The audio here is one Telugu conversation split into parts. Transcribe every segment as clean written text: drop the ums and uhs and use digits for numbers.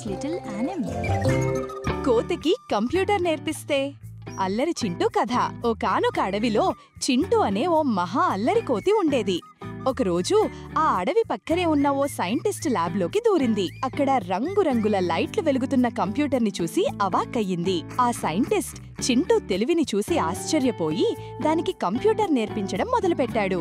little animal. కోతికి కంప్యూటర్ నేర్పిస్తే. అల్లరి చింటూ కథ. ఒకానొక అడవిలో చింటూ అనే ఓ మహా అల్లరి కోతి ఉండేది. ఒకరోజు ఆ అడవి పక్కనే ఉన్న ఓ సైంటిస్ట్ ల్యాబ్లోకి దూరింది. అక్కడ రంగురంగుల లైట్లు వెలుగుతున్న కంప్యూటర్ని చూసి అవాక్కయ్యింది. ఆ సైంటిస్ట్ చింటూ తెలివిని చూసి ఆశ్చర్యపోయి దానికి కంప్యూటర్ నేర్పించడం మొదలుపెట్టాడు.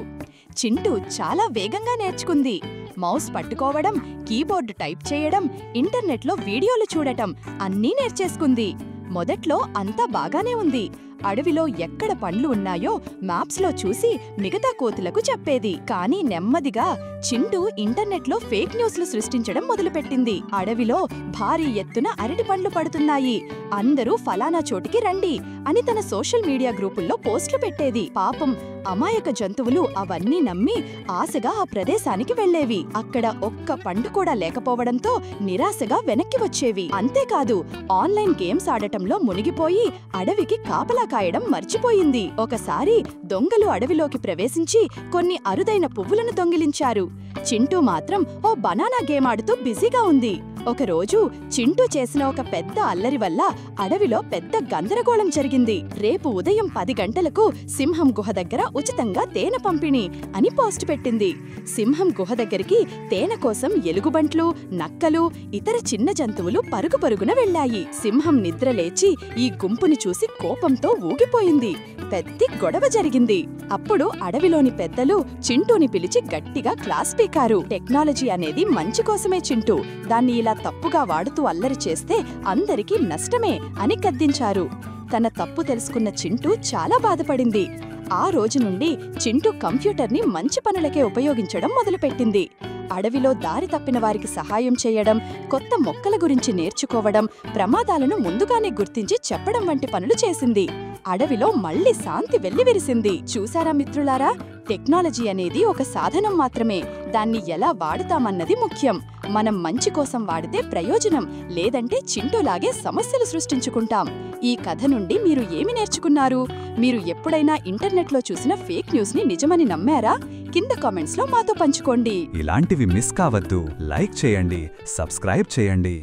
చింటూ చాలా వేగంగా నేర్చుకుంది. మౌస్ పట్టుకోవడం, కీబోర్డు టైప్ చేయడం, ఇంటర్నెట్లో వీడియోలు చూడటం అన్నీ నేర్చేసుకుంది. మొదట్లో అంతా బాగానే ఉంది. అడవిలో ఎక్కడ పండ్లు ఉన్నాయో మ్యాప్స్లో చూసి మిగతా కోతులకు చెప్పేది. కానీ నెమ్మదిగా చింటూ ఇంటర్నెట్లో ఫేక్ న్యూస్లు సృష్టించడం మొదలుపెట్టింది. అడవిలో భారీ ఎత్తున అరటి పండ్లు పడుతున్నాయి, అందరూ ఫలానా చోటికి రండి అని తన సోషల్ మీడియా గ్రూపుల్లో పోస్టులు పెట్టేది. పాపం అమాయక జంతువులు అవన్నీ నమ్మి ఆశగా ఆ ప్రదేశానికి వెళ్లేవి. అక్కడ ఒక్క పండు కూడా లేకపోవడంతో నిరాశగా వెనక్కి వచ్చేవి. అంతేకాదు, ఆన్లైన్ గేమ్స్ ఆడటంలో మునిగిపోయి అడవికి కాపలా కాయడం మర్చిపోయింది. ఒకసారి దొంగలు అడవిలోకి ప్రవేశించి కొన్ని అరుదైన పువ్వులను దొంగిలించారు. చింటూ మాత్రం ఓ బనానా గేమ్ ఆడుతూ బిజీగా ఉంది. ఒకరోజు చింటూ చేసిన ఒక పెద్ద అల్లరి వల్ల అడవిలో పెద్ద గందరగోళం జరిగింది. రేపు ఉదయం 10 గంటలకు సింహం గుహ దగ్గర ఉచితంగా తేనె పంపిణీ అని పోస్ట్ పెట్టింది. సింహం గుహ దగ్గరికి తేనె కోసం ఎలుగుబంట్లు, నక్కలు, ఇతర చిన్న జంతువులు పరుగు పరుగున వెళ్లాయి. సింహం నిద్రలేచి ఈ గుంపుని చూసి కోపంతో ఊగిపోయింది. పెద్ద గొడవ జరిగింది. అప్పుడు అడవిలోని పెద్దలు చింటూని పిలిచి గట్టిగా క్లాస్ పీకారు. టెక్నాలజీ అనేది మంచి కోసమే చింటూ, దాన్ని ఇలా తప్పుగా వాడుతూ అల్లరి చేస్తే అందరికీ నష్టమే అని గద్దించారు. తన తప్పు తెలుసుకున్న చింటూ చాలా బాధపడింది. ఆ రోజు నుండి చింటూ కంప్యూటర్ని మంచి పనులకే ఉపయోగించడం మొదలుపెట్టింది. అడవిలో దారి తప్పిన వారికి సహాయం చేయడం, కొత్త మొక్కల గురించి నేర్చుకోవడం, ప్రమాదాలను ముందుగానే గుర్తించి చెప్పడం వంటి పనులు చేసింది. అడవిలో మళ్లీ శాంతి వెల్లివిరిసింది. చూసారా మిత్రులారా, టెక్నాలజీ అనేది ఒక సాధనం మాత్రమే. దాన్ని ఎలా వాడుతామన్నది ముఖ్యం. మనం మంచి కోసం వాడితే ప్రయోజనం, లేదంటే చింటూలాగే సమస్యలు సృష్టించుకుంటాం. ఈ కథ నుండి మీరు ఏమి నేర్చుకున్నారు? మీరు ఎప్పుడైనా ఇంటర్నెట్లో చూసిన ఫేక్ న్యూస్ ని నిజమని నమ్మారా? కింద కామెంట్స్లో మాతో పంచుకోండి. ఇలాంటివి మిస్ కావద్దు. లైక్ చేయండి, సబ్స్క్రైబ్ చేయండి.